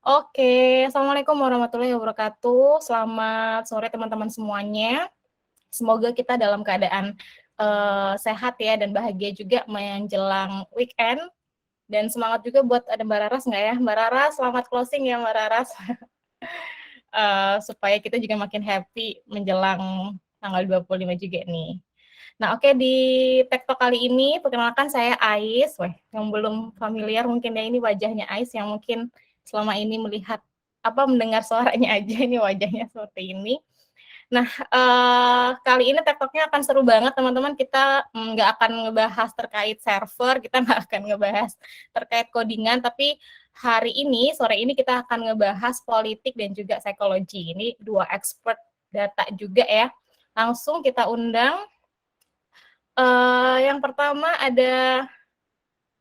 Oke, assalamualaikum warahmatullahi wabarakatuh. Selamat sore teman-teman semuanya. Semoga kita dalam keadaan sehat ya dan bahagia juga menjelang weekend. Dan semangat juga buat ada Mbak Raras nggak ya? Mbak Raras, selamat closing ya Mbak Raras. Supaya kita juga makin happy menjelang tanggal 25 juga nih. Nah, oke, di TikTok kali ini perkenalkan saya Ais. Yang belum familiar mungkin ya, ini wajahnya Ais yang mungkin selama ini melihat mendengar suaranya aja, ini wajahnya seperti ini. Nah, kali ini TikToknya akan seru banget teman-teman. Kita nggak akan ngebahas terkait server, kita nggak akan ngebahas terkait codingan, tapi hari ini, sore ini kita akan ngebahas politik dan juga psikologi. Ini dua expert data juga ya. Langsung kita undang. Yang pertama ada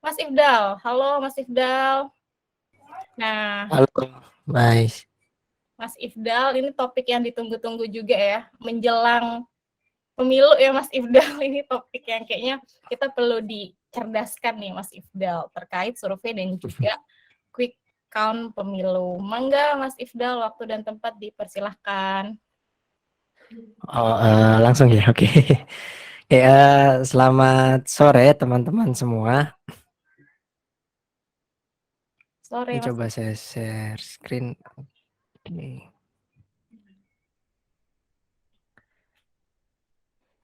Mas Ifdal. Halo Mas Ifdal. Nah, Halo, Mas. Mas Ifdal, ini topik yang ditunggu-tunggu juga ya. Menjelang pemilu ya Mas Ifdal, ini topik yang kayaknya kita perlu dicerdaskan nih Mas Ifdal. Terkait survei dan juga quick count pemilu. Mangga Mas Ifdal, waktu dan tempat dipersilahkan. Oh, langsung ya, oke. Oke, selamat sore teman-teman semua. Sore Ini Mas. coba saya share screen. Oke.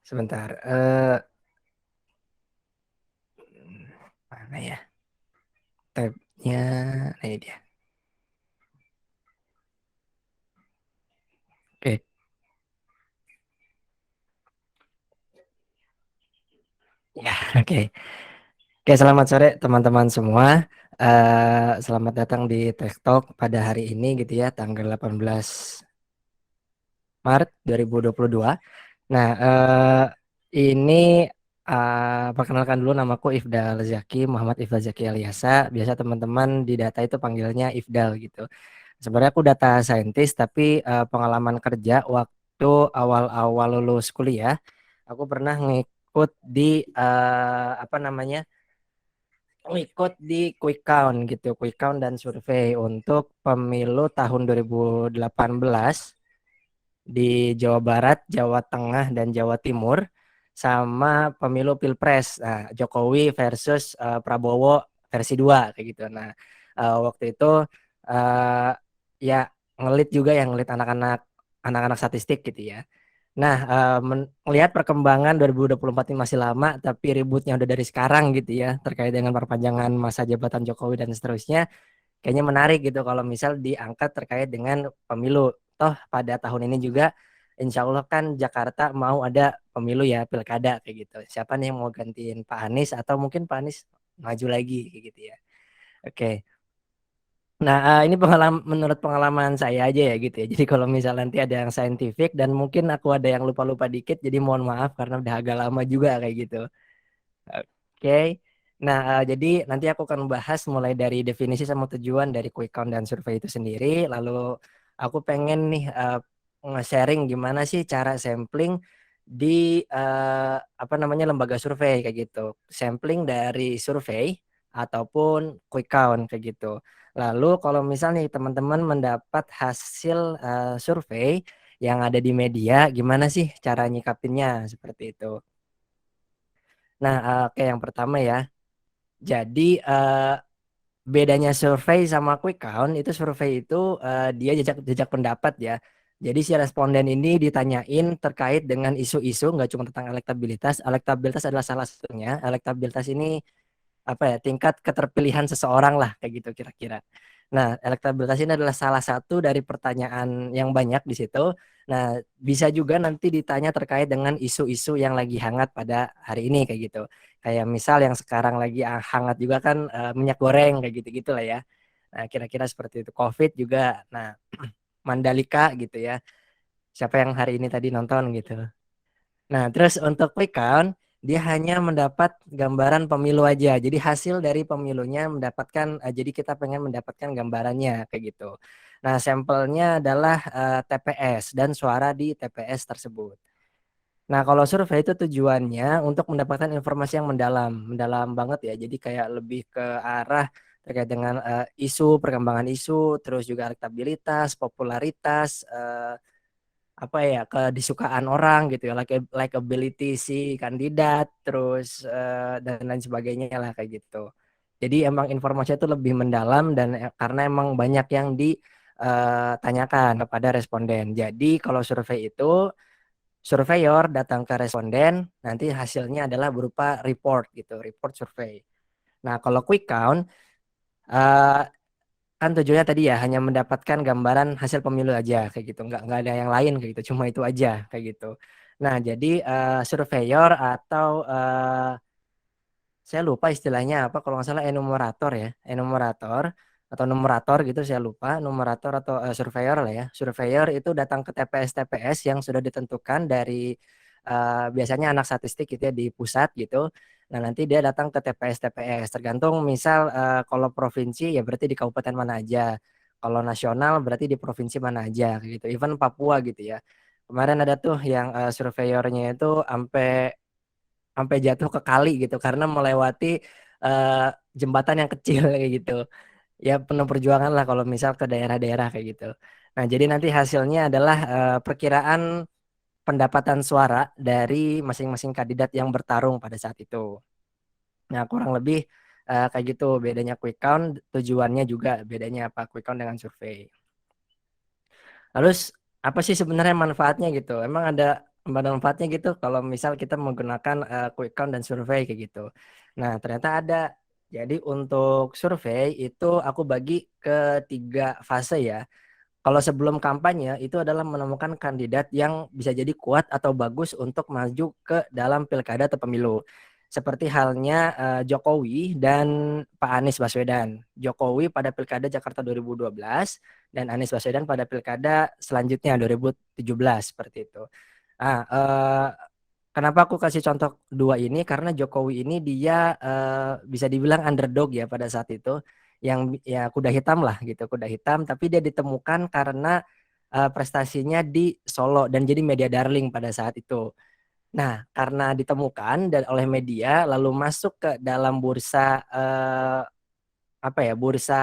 Sebentar. Mana ya? Tabnya. Nah, ini dia. Oke. Ya, oke. Oke, selamat sore teman-teman semua. Selamat datang di TikTok pada hari ini gitu ya, tanggal 18 Maret 2022. Nah, ini perkenalkan dulu, namaku Ifdal Zaki, Muhammad Ifdal Zaki Aliasa. Biasa teman-teman di data itu panggilnya Ifdal gitu. Sebenarnya aku data scientist, tapi pengalaman kerja waktu awal-awal lulus kuliah, aku pernah ngikut di apa namanya, ngikut di quick count gitu, quick count dan survei untuk pemilu tahun 2018 di Jawa Barat, Jawa Tengah, dan Jawa Timur, sama pemilu Pilpres. Nah, Jokowi versus Prabowo versi 2 kayak gitu. Nah, waktu itu uh, ya ngelit juga, yang ngelit anak-anak statistik gitu ya. Nah, melihat perkembangan 2024 ini masih lama, tapi ributnya udah dari sekarang gitu ya, terkait dengan perpanjangan masa jabatan Jokowi dan seterusnya. Kayaknya menarik gitu kalau misal diangkat terkait dengan pemilu. Toh pada tahun ini juga insya Allah kan Jakarta mau ada pemilu ya, pilkada kayak gitu. Siapa nih yang mau gantiin Pak Anies, atau mungkin Pak Anies maju lagi kayak gitu ya. Oke. Nah, ini menurut pengalaman saya aja ya gitu ya. Jadi kalau misal nanti ada yang saintifik dan mungkin aku ada yang lupa-lupa dikit, jadi mohon maaf karena udah agak lama juga kayak gitu. Oke. Nah, jadi nanti aku akan membahas mulai dari definisi sama tujuan dari quick count dan survei itu sendiri. Lalu aku pengen nih nge-sharing gimana sih cara sampling di apa namanya, lembaga survei kayak gitu. Sampling dari survei ataupun quick count kayak gitu. Lalu kalau misalnya teman-teman mendapat hasil survei yang ada di media, gimana sih cara nyikapinnya seperti itu. Nah, oke, yang pertama ya. Jadi bedanya survei sama quick count itu, survei itu dia jejak jejak pendapat ya. Jadi si responden ini ditanyain terkait dengan isu-isu, nggak cuma tentang elektabilitas. Elektabilitas adalah salah satunya. Elektabilitas ini apa ya, tingkat keterpilihan seseorang lah kayak gitu kira-kira. Nah, elektabilitas ini adalah salah satu dari pertanyaan yang banyak di situ. Nah, bisa juga nanti ditanya terkait dengan isu-isu yang lagi hangat pada hari ini kayak gitu. Kayak misal yang sekarang lagi hangat juga kan, minyak goreng kayak gitu-gitu lah ya. Nah, kira-kira seperti itu. COVID juga. Nah, Mandalika gitu ya. Siapa yang hari ini tadi nonton gitu. Nah, terus untuk quick count, dia hanya mendapat gambaran pemilu aja. Jadi hasil dari pemilunya mendapatkan, jadi kita pengen mendapatkan gambarannya kayak gitu. Nah, sampelnya adalah TPS dan suara di TPS tersebut. Nah, kalau survei itu tujuannya untuk mendapatkan informasi yang mendalam, mendalam banget ya. Jadi kayak lebih ke arah terkait dengan isu, perkembangan isu, terus juga elektabilitas, popularitas, apa ya, kedisukaan orang gitu ya, likability si kandidat, terus dan lain sebagainya lah kayak gitu. Jadi emang informasinya itu lebih mendalam dan karena emang banyak yang ditanyakan kepada responden. Jadi kalau survei itu surveyor datang ke responden, nanti hasilnya adalah berupa report gitu, report survei. Nah, kalau quick count eh, kan tujuannya tadi ya hanya mendapatkan gambaran hasil pemilu aja kayak gitu, nggak ada yang lain kayak gitu, cuma itu aja kayak gitu. Nah, jadi surveyor atau saya lupa istilahnya apa, kalau nggak salah enumerator ya, enumerator atau numerator gitu, saya lupa, numerator atau surveyor lah ya. Surveyor itu datang ke TPS-TPS yang sudah ditentukan dari biasanya anak statistik gitu ya di pusat gitu. Nah, nanti dia datang ke TPS-TPS tergantung, misal kalau provinsi ya berarti di kabupaten mana aja. Kalau nasional berarti di provinsi mana aja kayak gitu. Even Papua gitu ya. Kemarin ada tuh yang surveyornya itu sampai sampai jatuh ke kali gitu karena melewati eh, jembatan yang kecil kayak gitu. Ya penuh perjuangan lah kalau misal ke daerah-daerah kayak gitu. Nah, jadi nanti hasilnya adalah perkiraan pendapatan suara dari masing-masing kandidat yang bertarung pada saat itu. Nah, kurang lebih kayak gitu bedanya quick count, tujuannya juga bedanya apa quick count dengan survei. Lalu apa sih sebenarnya manfaatnya gitu? Emang ada manfaatnya gitu kalau misal kita menggunakan quick count dan survei kayak gitu. Nah, ternyata ada. Jadi untuk survei itu aku bagi ke 3 fase ya. Kalau sebelum kampanye itu adalah menemukan kandidat yang bisa jadi kuat atau bagus untuk maju ke dalam pilkada atau pemilu. Seperti halnya Jokowi dan Pak Anies Baswedan. Jokowi pada pilkada Jakarta 2012 dan Anies Baswedan pada pilkada selanjutnya 2017 seperti itu. Ah, kenapa aku kasih contoh dua ini? Karena Jokowi ini dia bisa dibilang underdog ya pada saat itu, yang ya kuda hitam lah gitu, kuda hitam. Tapi dia ditemukan karena prestasinya di Solo dan jadi media darling pada saat itu. Nah, karena ditemukan dan oleh media, lalu masuk ke dalam bursa apa ya, bursa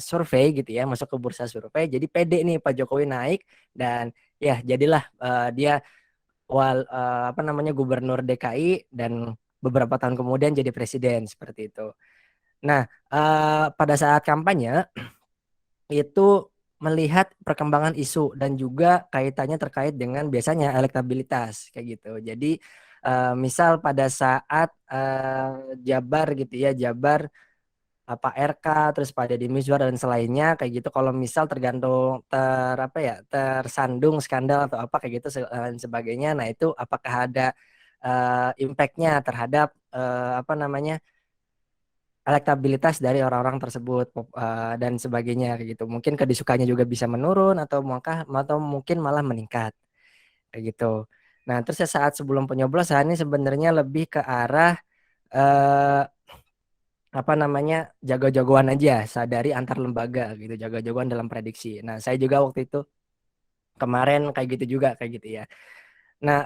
survei gitu ya, masuk ke bursa survei. Jadi pede nih Pak Jokowi naik dan ya jadilah dia apa namanya gubernur DKI dan beberapa tahun kemudian jadi presiden seperti itu. Nah, pada saat kampanye itu melihat perkembangan isu dan juga kaitannya terkait dengan biasanya elektabilitas kayak gitu. Jadi misal pada saat Jabar gitu ya, Jabar Pak RK terus Pak Deddy Mizwar dan selainnya kayak gitu, kalau misal tergantung apa ya, tersandung skandal atau apa kayak gitu dan sebagainya, nah itu apakah ada impactnya terhadap apa namanya elektabilitas dari orang-orang tersebut dan sebagainya kayak gitu, mungkin kedisukannya juga bisa menurun atau mungkin malah meningkat kayak gitu. Nah, terus ya saat sebelum penyoblosan ini sebenarnya lebih ke arah eh, apa namanya jago-jagoan aja, sadari antar lembaga gitu, jago-jagoan dalam prediksi. Nah, saya juga waktu itu kemarin kayak gitu juga kayak gitu ya. Nah,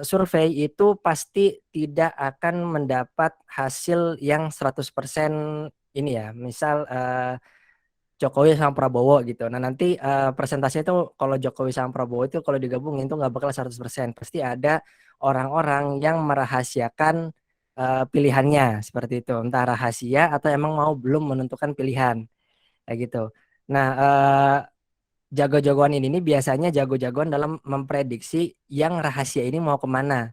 survei itu pasti tidak akan mendapat hasil yang 100% ini ya. Misal Jokowi sama Prabowo gitu. Nah, nanti presentasinya itu kalau Jokowi sama Prabowo itu kalau digabungin itu nggak bakal 100%. Pasti ada orang-orang yang merahasiakan pilihannya seperti itu. Entah rahasia atau emang mau belum menentukan pilihan kayak gitu. Nah, jago-jagoan ini biasanya jago-jagoan dalam memprediksi yang rahasia ini mau kemana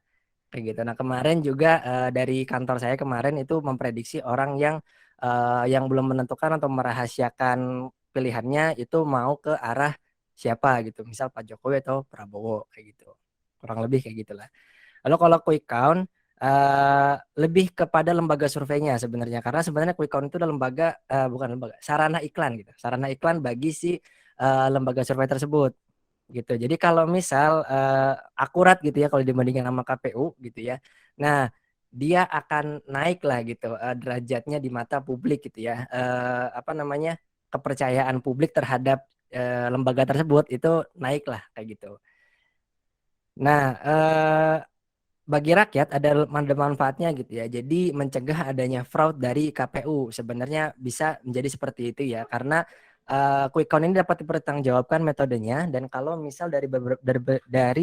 kayak gitu. Nah, kemarin juga dari kantor saya kemarin itu memprediksi orang yang belum menentukan atau merahasiakan pilihannya itu mau ke arah siapa gitu. Misal Pak Jokowi atau Prabowo kayak gitu. Kurang lebih kayak gitulah. Lalu kalau quick count lebih kepada lembaga surveinya sebenarnya, karena sebenarnya quick count itu adalah lembaga bukan lembaga, sarana iklan gitu. Sarana iklan bagi si lembaga survei tersebut gitu. Jadi kalau misal akurat gitu ya kalau dibandingkan sama KPU gitu ya. Nah, dia akan naik lah gitu derajatnya di mata publik gitu ya. Apa namanya? Kepercayaan publik terhadap lembaga tersebut itu naik lah kayak gitu. Nah, bagi rakyat ada manfaatnya gitu ya. Jadi mencegah adanya fraud dari KPU sebenarnya bisa menjadi seperti itu ya, karena quick count ini dapat dipertanggungjawabkan metodenya, dan kalau misal dari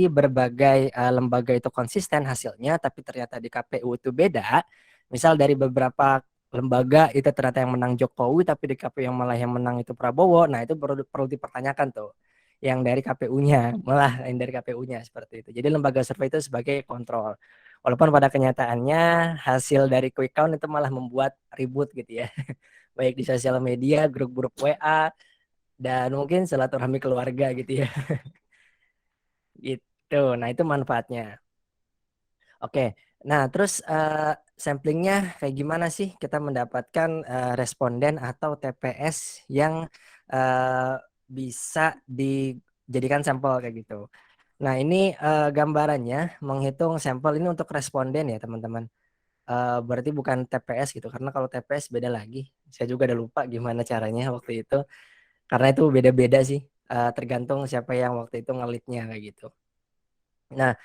berbagai lembaga itu konsisten hasilnya, tapi ternyata di KPU itu beda, misal dari beberapa lembaga itu ternyata yang menang Jokowi, tapi di KPU yang malah yang menang itu Prabowo, nah itu perlu dipertanyakan tuh yang dari KPU-nya, malah yang dari KPU-nya seperti itu. Jadi lembaga survei itu sebagai kontrol. Walaupun pada kenyataannya hasil dari quick count itu malah membuat ribut gitu ya. Baik di sosial media, grup-grup WA, dan mungkin silaturahmi keluarga gitu ya. Gitu. Nah, itu manfaatnya. Oke. Nah, terus samplingnya kayak gimana sih kita mendapatkan responden atau TPS yang eh, bisa dijadikan sampel kayak gitu. Nah, ini gambarannya menghitung sampel ini untuk responden ya, teman-teman. Berarti bukan TPS gitu, karena kalau TPS beda lagi. Saya juga udah lupa gimana caranya waktu itu, karena itu beda-beda sih, tergantung siapa yang waktu itu ngelitnya kayak gitu. Nah,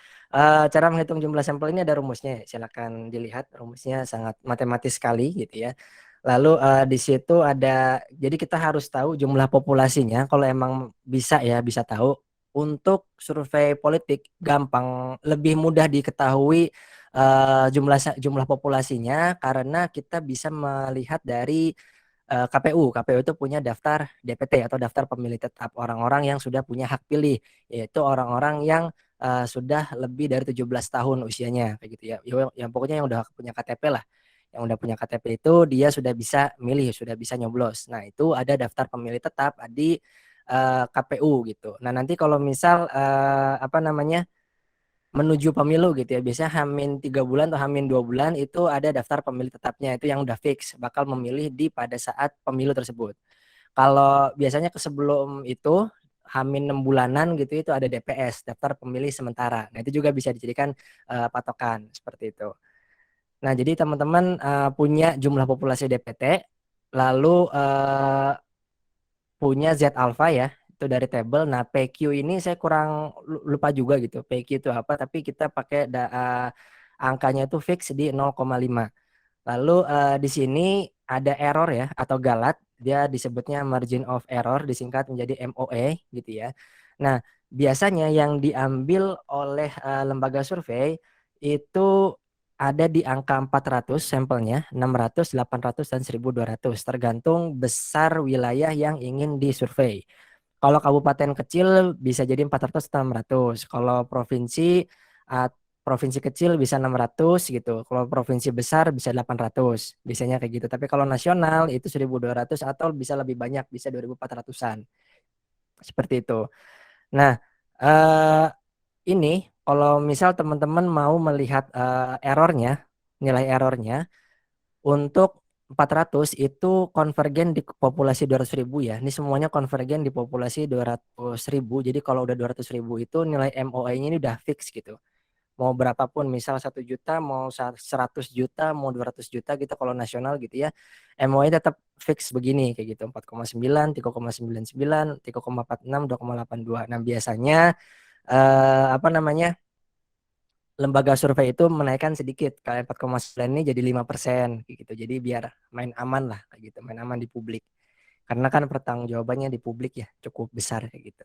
cara menghitung jumlah sampel ini ada rumusnya, ya. Silakan dilihat, rumusnya sangat matematis sekali gitu ya. Lalu di situ ada, jadi kita harus tahu jumlah populasinya. Kalau emang bisa ya, bisa tahu. Untuk survei politik gampang, lebih mudah diketahui jumlah populasinya karena kita bisa melihat dari KPU. KPU itu punya daftar DPT atau daftar pemilih tetap, orang-orang yang sudah punya hak pilih, yaitu orang-orang yang sudah lebih dari 17 tahun usianya kayak gitu ya. Yang pokoknya yang udah punya KTP lah. Yang udah punya KTP itu dia sudah bisa milih, sudah bisa nyoblos. Nah, itu ada daftar pemilih tetap di KPU gitu. Nah, nanti kalau misal apa namanya? Menuju pemilu gitu ya, biasanya Hamin 3 bulan atau Hamin 2 bulan itu ada daftar pemilih tetapnya, itu yang udah fix bakal memilih di pada saat pemilu tersebut. Kalau biasanya ke sebelum itu Hamin 6 bulanan gitu itu ada DPS, daftar pemilih sementara. Nah, itu juga bisa dijadikan patokan seperti itu. Nah, jadi teman-teman punya jumlah populasi DPT, lalu punya Z alpha ya, itu dari tabel. Nah, PQ ini saya kurang lupa juga gitu. PQ itu apa, tapi kita pakai angkanya itu fix di 0,5. Lalu di sini ada error ya atau galat, dia disebutnya margin of error, disingkat menjadi MOE gitu ya. Nah, biasanya yang diambil oleh lembaga survei itu ada di angka 400 sampelnya, 600, 800 dan 1.200 tergantung besar wilayah yang ingin disurvei. Kalau kabupaten kecil bisa jadi 400 atau 600. Kalau uh, provinsi kecil bisa 600 gitu. Kalau provinsi besar bisa 800. Biasanya kayak gitu. Tapi kalau nasional itu 1.200 atau bisa lebih banyak, bisa 2.400-an. Seperti itu. Nah, eh, ini kalau misal teman-teman mau melihat errornya, nilai errornya untuk 400 itu konvergen di populasi 200.000 ya. Ini semuanya konvergen di populasi 200.000. Jadi kalau udah 200.000 itu nilai MOA-nya ini udah fix gitu. Mau berapapun, misal 1 juta, mau 100 juta, mau 200 juta gitu kalau nasional gitu ya. MOA tetap fix begini kayak gitu. 4,9, 3,99, 3,46, 2,82. Nah, biasanya apa namanya? Lembaga survei itu menaikkan sedikit, kayak 4,9 ini jadi 5% gitu. Jadi biar main aman lah kayak gitu, main aman di publik. Karena kan pertanggungjawabannya di publik ya cukup besar kayak gitu.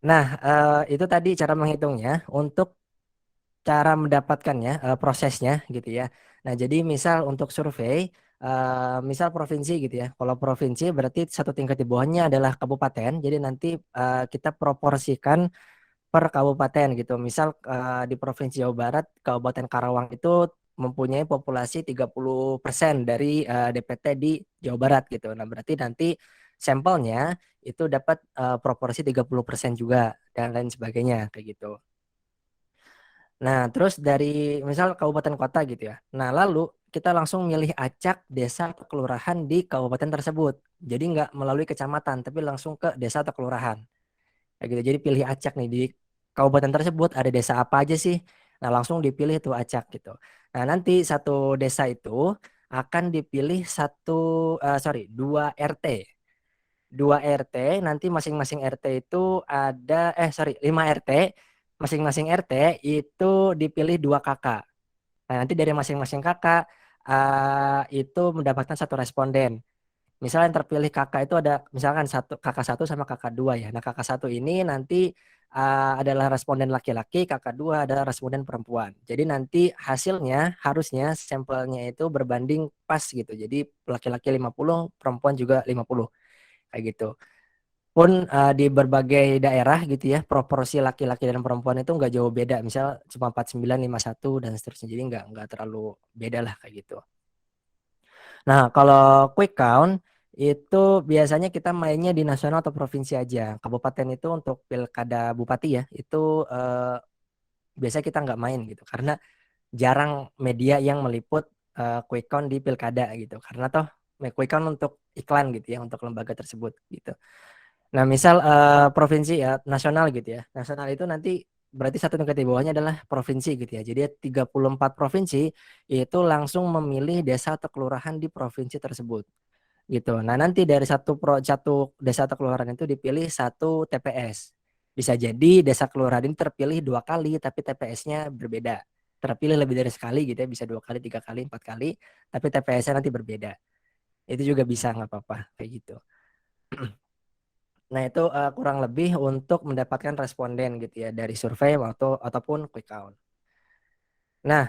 Nah, itu tadi cara menghitungnya. Untuk cara mendapatkannya, prosesnya gitu ya. Nah, jadi misal untuk survei, misal provinsi gitu ya. Kalau provinsi berarti satu tingkat di bawahnya adalah kabupaten. Jadi nanti kita proporsikan per kabupaten gitu. Misal di Provinsi Jawa Barat, Kabupaten Karawang itu mempunyai populasi 30% dari DPT di Jawa Barat gitu. Nah, berarti nanti sampelnya itu dapat proporsi 30% juga dan lain sebagainya kayak gitu. Nah, terus dari misal kabupaten kota gitu ya. Nah, lalu kita langsung milih acak desa atau kelurahan di kabupaten tersebut. Jadi nggak melalui kecamatan, tapi langsung ke desa atau kelurahan. Kayak gitu. Jadi pilih acak nih di kabupaten tersebut ada desa apa aja sih. Nah, langsung dipilih tuh acak gitu. Nah, nanti satu desa itu akan dipilih dua RT. Dua RT, nanti masing-masing RT itu ada 5 RT. masing-masing RT itu dipilih 2 kakak. Nah, nanti dari masing-masing kakak itu mendapatkan satu responden. Misalnya yang terpilih kakak itu ada misalkan kakak satu sama kakak dua ya. Nah, kakak satu ini nanti adalah responden laki-laki, kakak dua adalah responden perempuan. Jadi nanti hasilnya harusnya sampelnya itu berbanding pas gitu. Jadi laki-laki 50, perempuan juga 50 kayak gitu. Pun di berbagai daerah gitu ya, proporsi laki-laki dan perempuan itu nggak jauh beda. Misal cuma 49-51 dan seterusnya. Jadi nggak terlalu beda lah kayak gitu. Nah, kalau quick count itu biasanya kita mainnya di nasional atau provinsi aja. Kabupaten itu untuk pilkada bupati ya, itu biasanya kita nggak main gitu. Karena jarang media yang meliput quick count di pilkada gitu. Karena toh quick count untuk iklan gitu ya, untuk lembaga tersebut gitu. Nah, misal provinsi ya, nasional gitu ya. Nasional itu nanti berarti satu tingkat di bawahnya adalah provinsi gitu ya. Jadi 34 provinsi itu langsung memilih desa atau kelurahan di provinsi tersebut gitu. Nah, nanti dari satu desa atau kelurahan itu dipilih satu TPS. Bisa jadi desa kelurahan ini terpilih 2 kali tapi TPS-nya berbeda. Terpilih lebih dari sekali gitu ya, bisa 2 kali, 3 kali, 4 kali, tapi TPS-nya nanti berbeda. Itu juga bisa nggak apa-apa kayak gitu. Nah, itu kurang lebih untuk mendapatkan responden gitu ya dari survei ataupun quick count. Nah,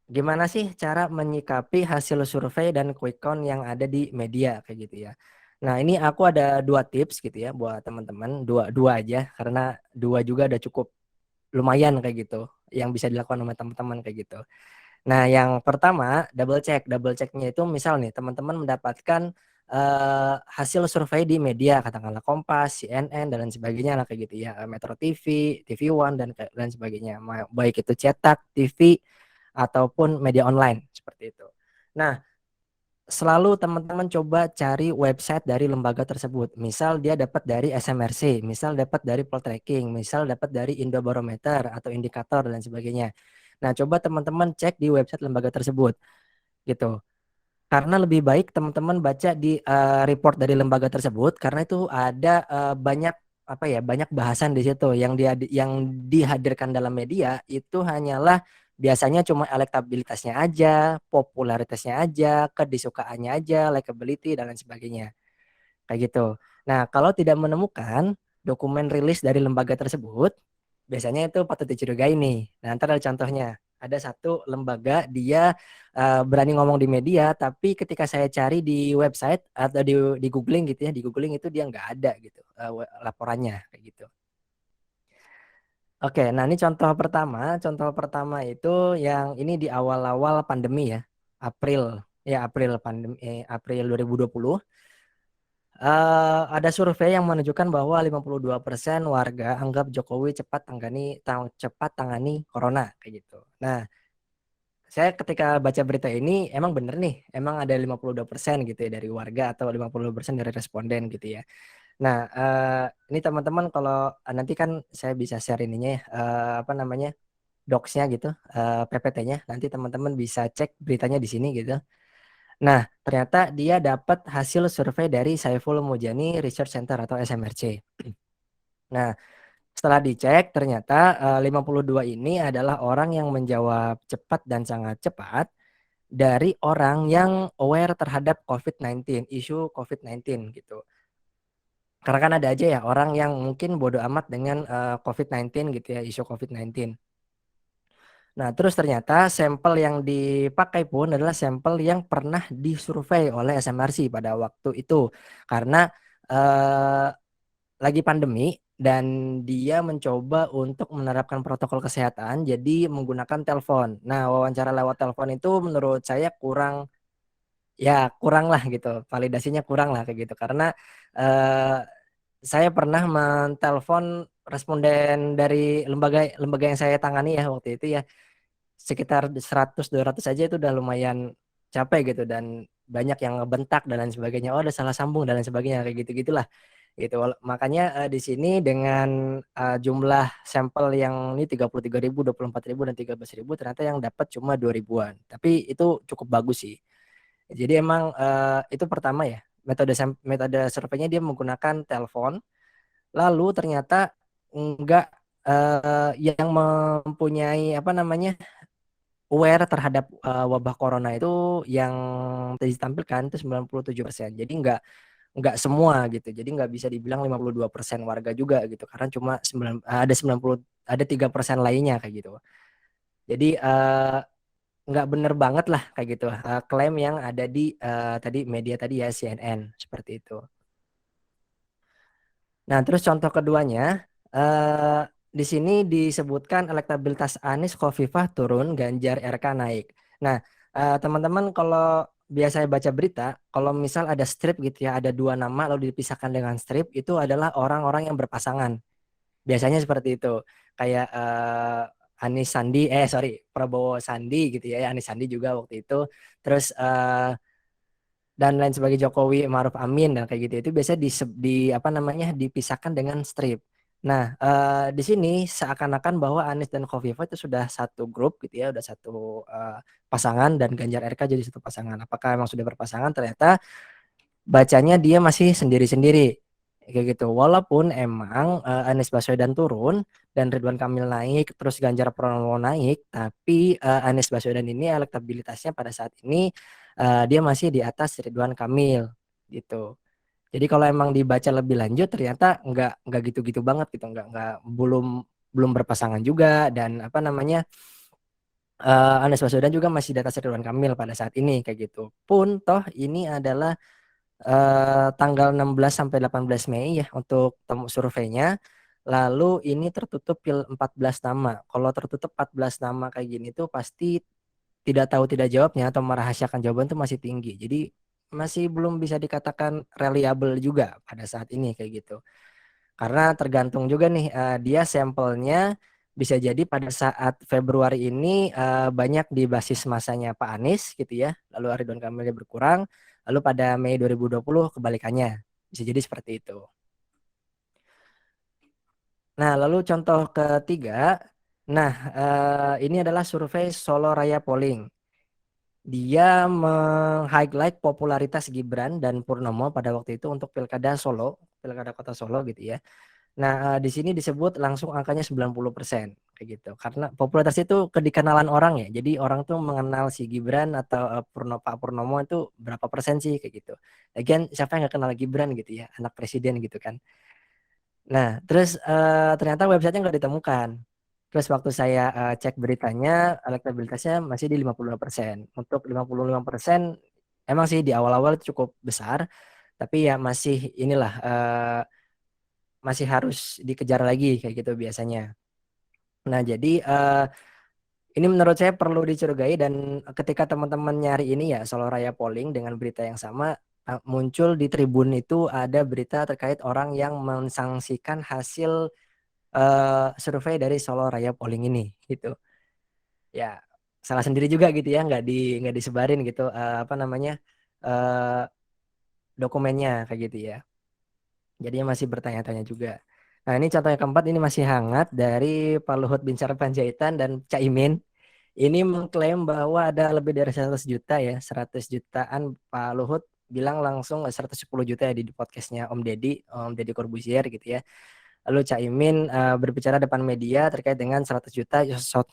gimana sih cara menyikapi hasil survei dan quick count yang ada di media kayak gitu ya. Nah, ini aku ada 2 tips gitu ya buat teman-teman, dua dua aja karena dua juga udah cukup lumayan kayak gitu yang bisa dilakukan sama teman-teman kayak gitu. Nah, yang pertama double check. Double checknya itu misal nih teman-teman mendapatkan hasil survei di media, katakanlah Kompas, CNN dan lain sebagainya lah kayak gitu ya, Metro TV, TV One dan lain sebagainya. Baik itu cetak, TV ataupun media online seperti itu. Nah, selalu teman-teman coba cari website dari lembaga tersebut. Misal dia dapat dari SMRC, misal dapat dari Poltreking, misal dapat dari Indobarometer atau indikator dan sebagainya. Nah, coba teman-teman cek di website lembaga tersebut gitu. Karena lebih baik teman-teman baca di report dari lembaga tersebut karena itu ada banyak apa ya, banyak bahasan di situ yang dihadirkan dalam media itu hanyalah biasanya cuma elektabilitasnya aja, popularitasnya aja, kedisukaannya aja, likability dan lain sebagainya. Kayak gitu. Nah, kalau tidak menemukan dokumen rilis dari lembaga tersebut, biasanya itu patut dicurigai nih. Nah, ntar ada contohnya. Ada satu lembaga dia berani ngomong di media, tapi ketika saya cari di website atau di googling gitu ya, di googling itu dia nggak ada gitu laporannya kayak gitu. Oke, nah ini contoh pertama. Contoh pertama itu yang ini di awal-awal pandemi ya, April pandemi April 2020. Ada survei yang menunjukkan bahwa 52% warga anggap Jokowi cepat tangani corona kayak gitu. Nah, saya ketika baca berita ini emang bener nih, emang ada 52% gitu ya dari warga atau 52% dari responden gitu ya. Nah, ini teman-teman kalau nanti kan saya bisa share ininya ya, apa namanya, docs-nya gitu, PPT-nya. Nanti teman-teman bisa cek beritanya di sini gitu. Nah, ternyata dia dapat hasil survei dari Saiful Mujani Research Center atau SMRC. Nah, setelah dicek ternyata 52 ini adalah orang yang menjawab cepat dan sangat cepat dari orang yang aware terhadap COVID-19, isu COVID-19 gitu. Karena kan ada aja ya orang yang mungkin bodoh amat dengan COVID-19 gitu ya, isu COVID-19. Nah, terus ternyata sampel yang dipakai pun adalah sampel yang pernah disurvei oleh SMRC pada waktu itu. Karena eh, lagi pandemi dan dia mencoba untuk menerapkan protokol kesehatan jadi menggunakan telepon. Nah, wawancara lewat telepon itu menurut saya kurang lah gitu. Validasinya kurang lah kayak gitu. Karena eh, saya pernah menelpon responden dari lembaga lembaga yang saya tangani ya waktu itu ya sekitar 100-200 aja itu udah lumayan capek gitu dan banyak yang ngebentak dan lain sebagainya. Oh, ada salah sambung dan lain sebagainya kayak gitu-gitulah. Gitu. Makanya di sini dengan jumlah sampel yang ini 33.000, 24.000 dan 13.000 ternyata yang dapat cuma 2 ribuan. Tapi itu cukup bagus sih. Jadi emang itu pertama ya. Metode surveinya dia menggunakan telepon. Lalu ternyata enggak yang mempunyai apa namanya aware terhadap wabah corona itu yang ditampilkan itu 97%. Jadi nggak semua gitu. Jadi nggak bisa dibilang 52% warga juga gitu. Karena cuma ada 90 ada 3% lainnya kayak gitu. Jadi nggak bener banget lah kayak gitu. Klaim yang ada di tadi media tadi ya CNN seperti itu. Nah, terus contoh keduanya, di sini disebutkan elektabilitas Anies Khofifah turun, Ganjar RK naik. Nah, teman-teman kalau biasanya baca berita, kalau misal ada strip gitu ya, ada dua nama lalu dipisahkan dengan strip, itu adalah orang-orang yang berpasangan. Biasanya seperti itu. Kayak Anies Sandi, sorry, Prabowo Sandi gitu ya, Anies Sandi juga waktu itu. Terus dan lain sebagai Jokowi Maruf Amin dan kayak gitu itu biasanya di apa namanya dipisahkan dengan strip. Nah, di sini seakan-akan bahwa Anies dan Khofifah itu sudah satu grup gitu ya, udah satu pasangan dan Ganjar RK jadi satu pasangan. Apakah emang sudah berpasangan? Ternyata bacanya dia masih sendiri-sendiri kayak gitu. Walaupun emang Anies Baswedan turun dan Ridwan Kamil naik, terus Ganjar Pranowo naik, tapi Anies Baswedan ini elektabilitasnya pada saat ini dia masih di atas Ridwan Kamil gitu. Jadi kalau emang dibaca lebih lanjut ternyata nggak gitu-gitu banget gitu, nggak belum belum berpasangan juga dan apa namanya Anies Baswedan juga masih di atas Ridwan Kamil pada saat ini kayak gitu. Pun toh ini adalah tanggal 16 sampai 18 Mei ya untuk surveinya. Lalu ini tertutup 14 nama. Kalau tertutup 14 nama kayak gini tuh pasti tidak tahu tidak jawabnya atau merahasiakan jawaban tuh masih tinggi. Jadi masih belum bisa dikatakan reliable juga pada saat ini kayak gitu. Karena tergantung juga nih dia sampelnya bisa jadi pada saat Februari ini banyak di basis masanya Pak Anies gitu ya. Lalu Ridwan Kamilnya berkurang. Lalu pada Mei 2020 kebalikannya. Bisa jadi seperti itu. Nah, lalu contoh ketiga. Nah, ini adalah survei Solo Raya Polling. Dia meng-highlight popularitas Gibran dan Purnomo pada waktu itu untuk Pilkada Solo, Pilkada Kota Solo gitu ya. Nah, di sini disebut langsung angkanya 90% kayak gitu. Karena popularitas itu kedikenalan orang ya. Jadi orang tuh mengenal si Gibran atau Pak Purnomo itu berapa persen sih kayak gitu. Lagian siapa yang nggak kenal Gibran gitu ya, anak presiden gitu kan. Nah, terus ternyata websitenya nggak ditemukan. Terus waktu saya cek beritanya, elektabilitasnya masih di 55%. Untuk 55% emang sih di awal-awal cukup besar, tapi ya masih inilah masih harus dikejar lagi kayak gitu biasanya. Nah, jadi ini menurut saya perlu dicurigai dan ketika teman-teman nyari ini ya Solo Raya Polling dengan berita yang sama muncul di Tribun itu ada berita terkait orang yang mensangsikan hasil survei dari Solo Raya Polling ini gitu. Ya, salah sendiri juga gitu ya, nggak disebarin gitu apa namanya eh, dokumennya kayak gitu ya. Jadinya masih bertanya-tanya juga. Nah, ini contoh yang keempat ini masih hangat dari Pak Luhut Binsar Panjaitan dan Caimin. Ini mengklaim bahwa ada lebih dari 100 juta ya, 100 jutaan Pak Luhut bilang langsung 110 juta ya di podcastnya Om Deddy Corbuzier gitu ya. Lalu Caimin berbicara depan media terkait dengan 100 juta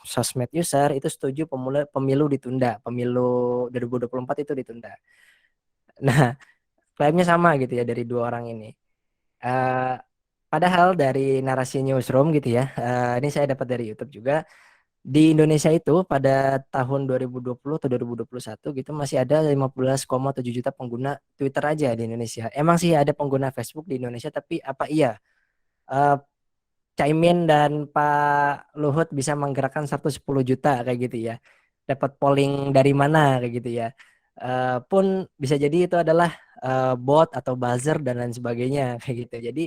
sosmed user itu setuju pemilu ditunda, pemilu 2024 itu ditunda. Nah, klaimnya sama gitu ya dari dua orang ini. Eh, Padahal dari narasi newsroom gitu ya, ini saya dapat dari YouTube juga. Di Indonesia itu pada tahun 2020 atau 2021 gitu masih ada 15,7 juta pengguna Twitter aja di Indonesia. Emang sih ada pengguna Facebook di Indonesia, tapi apa iya eh, Caimin dan Pak Luhut bisa menggerakkan 110 juta kayak gitu ya? Dapat polling dari mana kayak gitu ya? Pun bisa jadi itu adalah bot atau buzzer dan lain sebagainya kayak gitu. Jadi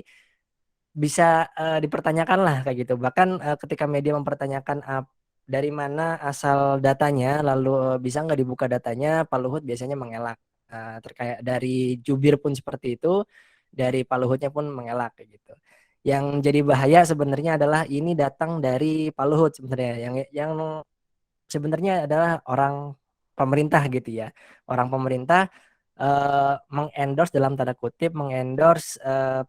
bisa dipertanyakan lah kayak gitu. Bahkan ketika media mempertanyakan dari mana asal datanya, lalu bisa nggak dibuka datanya, Pak Luhut biasanya mengelak. Terkait dari jubir pun seperti itu, dari Pak Luhutnya pun mengelak kayak gitu. Yang jadi bahaya sebenarnya adalah ini datang dari Pak Luhut sebenarnya, yang sebenarnya adalah orang pemerintah gitu ya. Orang pemerintah mengendorse dalam tanda kutip mengendorse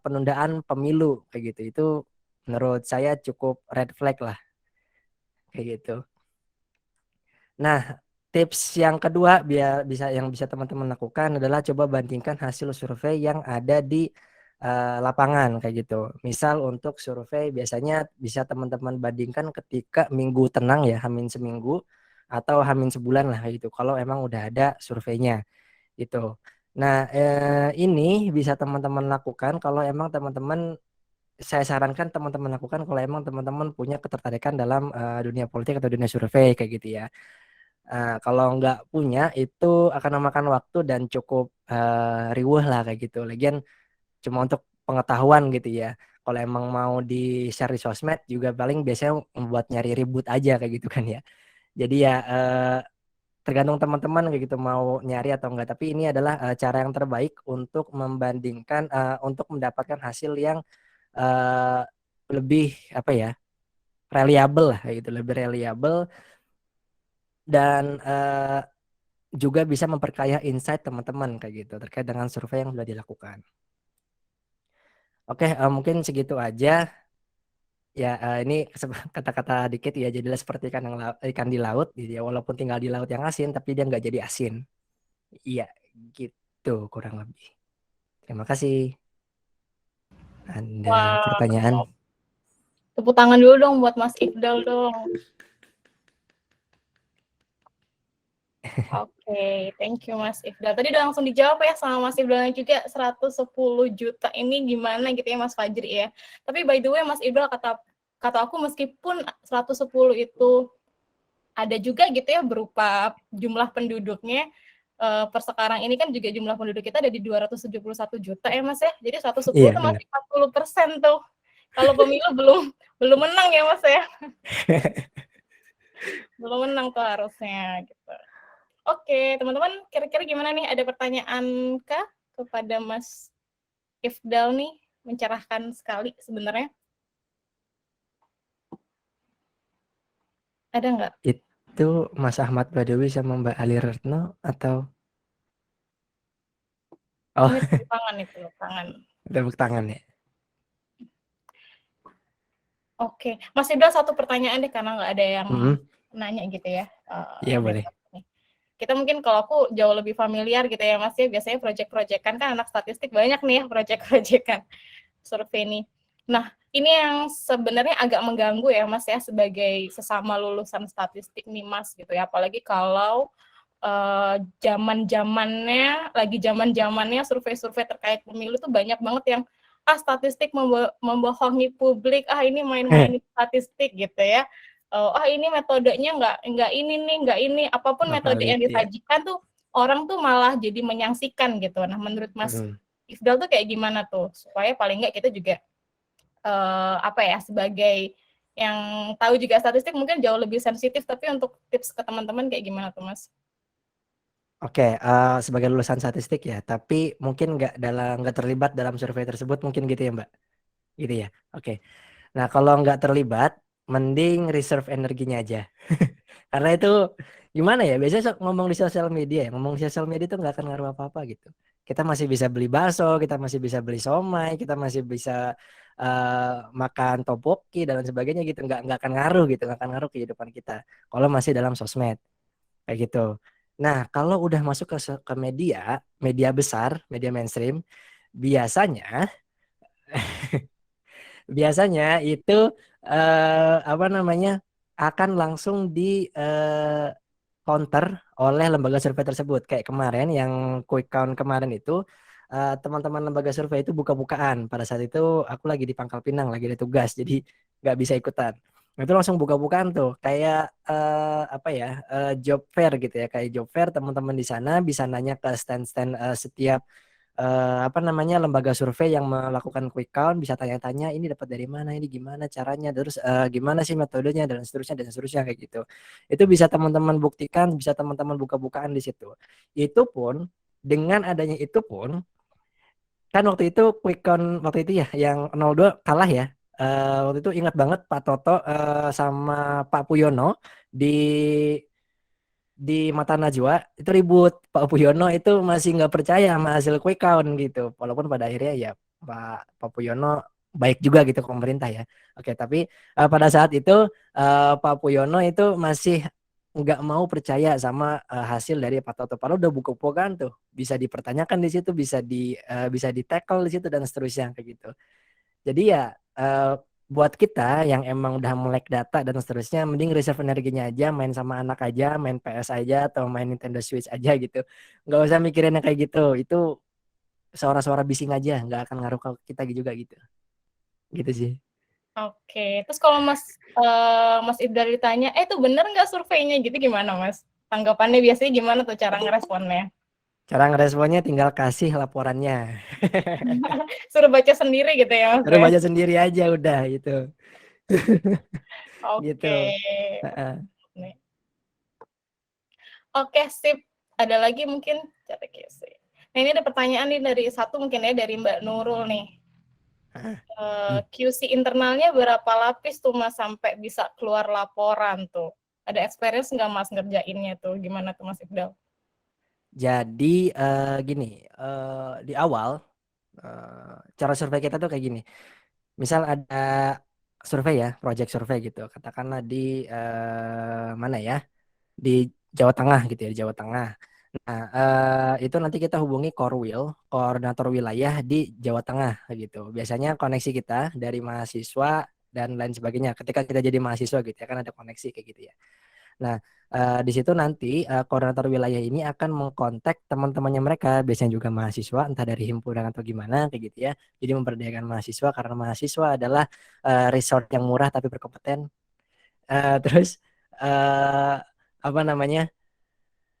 penundaan pemilu kayak gitu. Itu menurut saya cukup red flag lah kayak gitu. Nah, tips yang kedua yang bisa teman-teman lakukan adalah coba bandingkan hasil survei yang ada di lapangan kayak gitu. Misal untuk survei biasanya bisa teman-teman bandingkan ketika minggu tenang ya, Hamin seminggu atau Hamin sebulan lah kayak gitu. Kalau emang udah ada surveinya gitu. Nah, ini bisa teman-teman lakukan kalau emang teman-teman saya sarankan teman-teman lakukan kalau emang teman-teman punya ketertarikan dalam dunia politik atau dunia survei kayak gitu ya. Kalau nggak punya itu akan memakan waktu dan cukup riuh lah kayak gitu. Lagian cuma untuk pengetahuan gitu ya. Kalau emang mau di share di sosmed juga paling biasanya membuat nyari ribut aja kayak gitu kan ya. Jadi ya tergantung teman-teman kayak gitu mau nyari atau enggak. Tapi ini adalah cara yang terbaik untuk membandingkan untuk mendapatkan hasil yang eh, lebih apa ya reliable lah kayak gitu, lebih reliable dan juga bisa memperkaya insight teman-teman kayak gitu terkait dengan survei yang sudah dilakukan. Oke, mungkin segitu aja ya. Ini kata-kata dikit ya, jadilah seperti ikan ikan di laut gitu ya, walaupun tinggal di laut yang asin tapi dia nggak jadi asin. Iya, gitu kurang lebih. Terima kasih. Ada Wah, pertanyaan? tepuk tangan dulu dong buat Mas Ifdal dong. Oke, thank you Mas Ifdal. Tadi udah langsung dijawab ya sama Mas Ifdalnya juga 110 juta ini gimana gitu ya Mas Fajri ya. Tapi by the way Mas Ifdal kata aku meskipun 110 itu ada juga gitu ya berupa jumlah penduduknya per sekarang ini kan juga jumlah penduduk kita ada di 271 juta ya Mas ya. Jadi 110 Iya, tuh benar. masih 40% tuh. Kalau pemilu belum menang ya Mas ya. Belum menang tuh harusnya gitu. Oke, teman-teman, kira-kira gimana nih? Ada pertanyaan kah kepada Mas Ifdal nih? Mencerahkan sekali sebenarnya. Ada nggak? Itu Mas Ahmad Badawi sama Mbak Ali Retno atau oh Ini tepuk tangan nih, tepuk tangan. tepuk tangan ya? Oke, Mas Ifdal satu pertanyaan deh karena nggak ada yang Mm-mm. nanya gitu ya. Iya boleh. Kita mungkin kalau aku jauh lebih familiar gitu ya Mas ya, biasanya proyek-proyekan kan anak statistik banyak nih ya proyek-proyekan survei ini. Nah, ini yang sebenarnya agak mengganggu ya Mas ya sebagai sesama lulusan statistik nih Mas gitu ya, apalagi kalau zaman-zamannya survei-survei terkait pemilu tuh banyak banget yang statistik membohongi publik, ini main-main statistik gitu ya. Ini metodenya nggak ini nih, nggak ini, apapun Nggak metode valid yang ya. disajikan tuh orang tuh malah jadi menyangsikan gitu. Nah, menurut Mas Mm. Ifdal tuh kayak gimana tuh supaya paling nggak kita juga apa ya sebagai yang tahu juga statistik mungkin jauh lebih sensitif, tapi untuk tips ke teman-teman kayak gimana tuh Mas? Oke, sebagai lulusan statistik ya, tapi mungkin nggak terlibat dalam survei tersebut mungkin gitu ya Mbak, gitu ya. Oke, nah kalau nggak terlibat, mending reserve energinya aja. Karena itu gimana ya? Biasanya ngomong di sosial media ya, ngomong di sosial media itu nggak akan ngaruh apa-apa gitu. Kita masih bisa beli bakso, kita masih bisa beli somai, kita masih bisa makan topoki dan lain sebagainya gitu. Nggak akan ngaruh gitu, nggak akan ngaruh kehidupan kita. Kalau masih dalam sosmed kayak gitu. Nah, kalau udah masuk ke media, media besar, media mainstream, biasanya biasanya itu apa namanya akan langsung di counter oleh lembaga survei tersebut. Kayak kemarin yang quick count kemarin itu teman-teman lembaga survei itu buka-bukaan. Pada saat itu aku lagi di Pangkal Pinang, lagi ada tugas, jadi nggak bisa ikutan. Nah, itu langsung buka-bukaan tuh, kayak apa ya job fair gitu ya, kayak job fair teman-teman di sana bisa nanya ke stand-stand setiap apa namanya lembaga survei yang melakukan quick count, bisa tanya-tanya ini dapat dari mana, ini gimana caranya, terus gimana sih metodenya dan seterusnya kayak gitu. Itu bisa teman-teman buktikan, bisa teman-teman buka-bukaan di situ. Itu pun dengan adanya itu pun kan waktu itu quick count waktu itu ya yang 02 kalah ya. Waktu itu ingat banget Pak Toto sama Pak Puyono di mata Najwa itu ribut. Pak Puyono itu masih nggak percaya sama hasil quick count gitu, walaupun pada akhirnya ya Pak Puyono baik juga gitu ke pemerintah ya. Oke, tapi pada saat itu Pak Puyono itu masih nggak mau percaya sama hasil dari Pak Toto. Padahal udah buka-bukaan tuh, bisa dipertanyakan di situ, bisa di tackle di situ dan seterusnya kayak gitu. Jadi ya buat kita yang emang udah melek data dan seterusnya, mending reserve energinya aja, main sama anak aja, main PS aja atau main Nintendo Switch aja gitu. Nggak usah mikirin yang kayak gitu. Itu suara-suara bising aja, nggak akan ngaruh ke kita juga gitu. Gitu sih. Oke, terus kalau Mas Ibdal ditanya, itu bener nggak surveinya gitu gimana Mas? Tanggapannya biasanya gimana tuh cara ngeresponnya? Cara ngeresponnya tinggal kasih laporannya. Suruh baca sendiri gitu ya Mas Terus ya? baca sendiri aja udah gitu. Gitu. Oke. Heeh. Nih. Oke, sip. Ada lagi mungkin cara QC. Nah, ini ada pertanyaan nih dari satu mungkin ya dari Mbak Nurul nih. Hmm. QC internalnya berapa lapis tuh Mas sampai bisa keluar laporan tuh? Ada experience nggak Mas ngerjainnya tuh? Gimana tuh Mas Ibdal? Jadi gini, di awal cara survei kita tuh kayak gini. Misal ada survei ya, project survei gitu. Katakanlah di mana ya? Di Jawa Tengah gitu ya, di Jawa Tengah. Nah, itu nanti kita hubungi Korwil, koordinator wilayah di Jawa Tengah gitu. Biasanya koneksi kita dari mahasiswa dan lain sebagainya. Ketika kita jadi mahasiswa gitu ya, kan ada koneksi kayak gitu ya. Nah, di situ nanti koordinator wilayah ini akan mengkontak teman-temannya mereka, biasanya juga mahasiswa, entah dari himpunan atau gimana kayak gitu ya. Jadi memberdayakan mahasiswa karena mahasiswa adalah resort yang murah tapi berkompeten. Terus eh, apa namanya?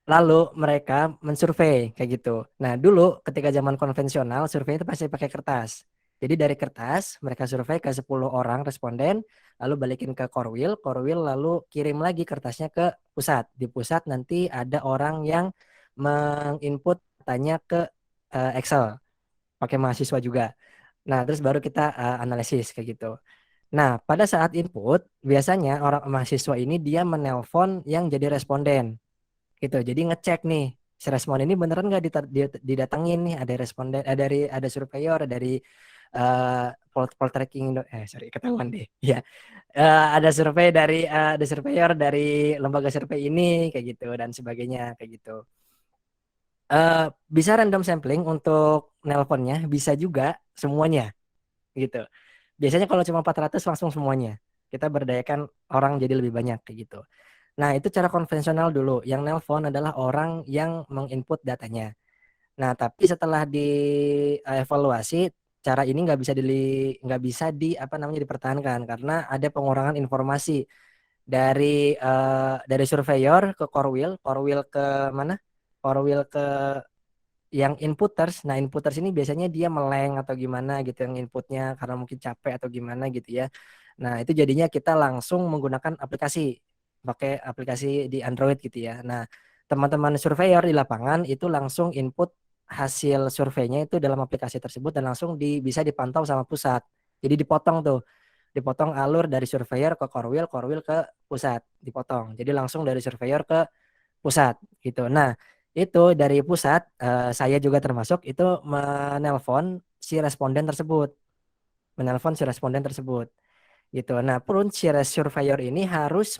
Lalu mereka mensurvei kayak gitu. Nah, dulu ketika zaman konvensional survei itu pasti pakai kertas. Jadi dari kertas mereka survei ke 10 orang responden, lalu balikin ke Korwil, Korwil lalu kirim lagi kertasnya ke pusat. Di pusat nanti ada orang yang menginput tanya ke Excel, pakai mahasiswa juga. Nah, terus baru kita analisis kayak gitu. Nah, pada saat input, biasanya orang mahasiswa ini dia menelpon yang jadi responden gitu. Jadi ngecek nih si responden ini beneran nggak didatengin nih, ada responden, ada surveyor, dari poltreking, sorry ketahuan deh ya. Ada survei dari ada surveyor dari lembaga survei ini kayak gitu dan sebagainya kayak gitu. Bisa random sampling untuk nelponnya, bisa juga semuanya gitu. Biasanya kalau cuma 400 langsung semuanya. Kita berdayakan orang jadi lebih banyak kayak gitu. Nah, itu cara konvensional dulu. Yang nelpon adalah orang yang menginput datanya. Nah, tapi setelah dievaluasi, cara ini nggak bisa di apa namanya dipertahankan karena ada pengurangan informasi dari surveyor ke Korwil, Korwil ke mana? Korwil ke yang inputters. Nah, inputters ini biasanya dia meleng atau gimana gitu yang inputnya karena mungkin capek atau gimana gitu ya. Nah, itu jadinya kita langsung menggunakan pakai aplikasi di Android gitu ya. Nah, teman-teman surveyor di lapangan itu langsung input hasil surveinya itu dalam aplikasi tersebut dan langsung bisa dipantau sama pusat. Jadi dipotong alur dari surveyor ke Korwil, Korwil ke pusat, dipotong. Jadi langsung dari surveyor ke pusat gitu. Nah, itu dari pusat saya juga termasuk itu menelpon si responden tersebut gitu. Nah, pun si surveyor ini harus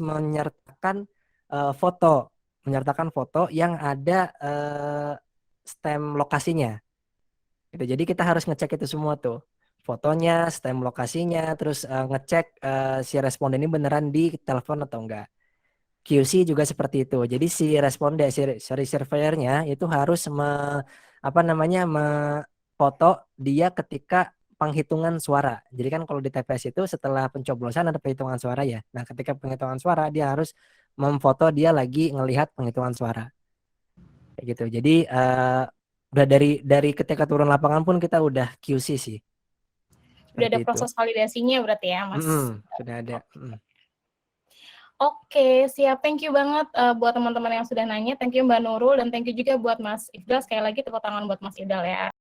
foto, menyertakan foto yang ada stem lokasinya. Gitu. Jadi kita harus ngecek itu semua tuh. Fotonya, stem lokasinya, terus ngecek si responden ini beneran di telepon atau enggak. QC juga seperti itu. Jadi si responden, si surveyornya itu harus apa namanya foto dia ketika penghitungan suara. Jadi kan kalau di TPS itu setelah pencoblosan ada penghitungan suara ya. Nah, ketika penghitungan suara dia harus memfoto dia lagi ngelihat penghitungan suara. Kayak gitu. Jadi udah dari ketika turun lapangan pun kita udah QC sih. Udah Seperti ada itu. proses validasinya berarti ya, Mas? Sudah ada. Oke, siap. Thank you banget buat teman-teman yang sudah nanya. Thank you Mbak Nurul dan thank you juga buat Mas Ifdal. Sekali lagi tepuk tangan buat Mas Ifdal ya.